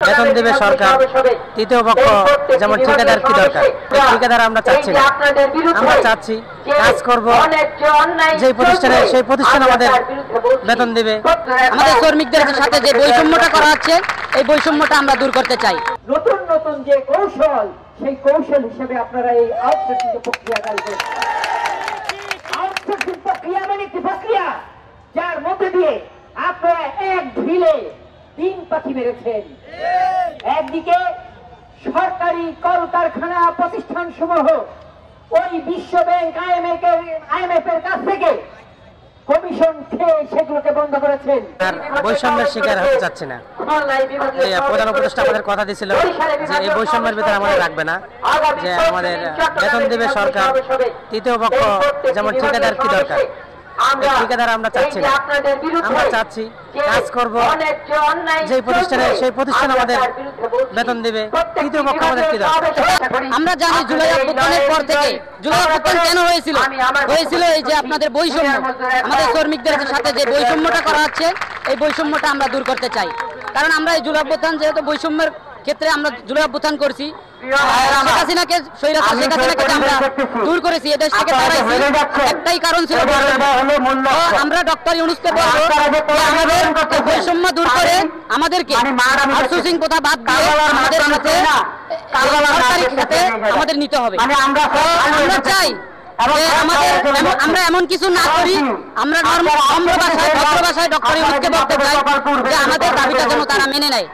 বেতন দেবে সরকার, তৃতীয় পক্ষ যেমন ঠিকাদার কি দরকার, ঠিকাদার আমরা চাচ্ছি না। আমরা চাচ্ছি কাজ করব যে প্রতিষ্ঠানে, সেই প্রতিষ্ঠান আমাদের বেতন দেবে। আমাদের শ্রমিকদের সাথে যে বৈষম্যটা করা হচ্ছে, এই বৈষম্যটা আমরা দূর করতে চাই। নতুন নতুন যে কৌশল, সেই কৌশল হিসেবে আপনারা এই আউটসোর্সিং প্রক্রিয়া চালু করেছেন। আউটসোর্সিং প্রক্রিয়া মানে একটি প্রক্রিয়া যার মধ্যে দিয়ে আপনারা এক ঢিলে 3 পাখি মেরেছেন। একদিকে সরকারি কলকারখানা প্রতিষ্ঠান সমূহ ওই বিশ্ব ব্যাংক IMF এর কাছ থেকে কমিশন খেয়ে সেগুলোকে বন্ধ করেছেন। বৈষম্যের শিকার হতে চাচ্ছি না। এই প্রধান উপদেষ্টা আমাদের কথা দিয়েছিল যে এই বৈষম্যের ভিতরে আমাদের রাখবে না, যে আমাদের বেতন দেবে সরকার, তৃতীয় পক্ষ যেমন ঠিকাদার কি দরকার, ঠিকাদার আমরা চাচ্ছি না। আমরা চাচ্ছি কাজ করব যে প্রতিষ্ঠানে, সেই প্রতিষ্ঠান আমাদের বেতন দেবে, তৃতীয় পক্ষ আমাদের কি দরকার। আমরা জানি জুলাই অভ্যুত্থানের পর থেকে, জুলাই অভ্যুত্থান কেন হয়েছিল, এই যে আপনাদের বৈষম্য, আমাদের শ্রমিকদের সাথে যে বৈষম্যটা করা হচ্ছে, এই বৈষম্যটা আমরা দূর করতে চাই। কারণ আমরা এই জুলাই অভ্যুত্থান, যেহেতু বৈষম্যের ক্ষেত্রে আমরা জুলাই অভ্যুত্থান করছি, শেখ হাসিনাকে আমরা দূর করেছি, এদেশ থেকে তাড়াইছি, একটাই কারণ ছিল আমরা ডক্টর ইউনূসকে বলবো যে আমাদের বৈষম্য দূর করে আমাদেরকে আউটসোর্সিং প্রথা বাদ দিয়ে আমাদের সাথে সরকারি খাতে আমাদের নিতে হবে। আমরা চাই যে আমরা এমন কিছু না করি, আমরা নম্র ভাষায়, ভদ্র ভাষায় ডক্টর ইউনূসকে বলতে চাই যে আমাদের দাবিটা যেন তারা মেনে নেয়।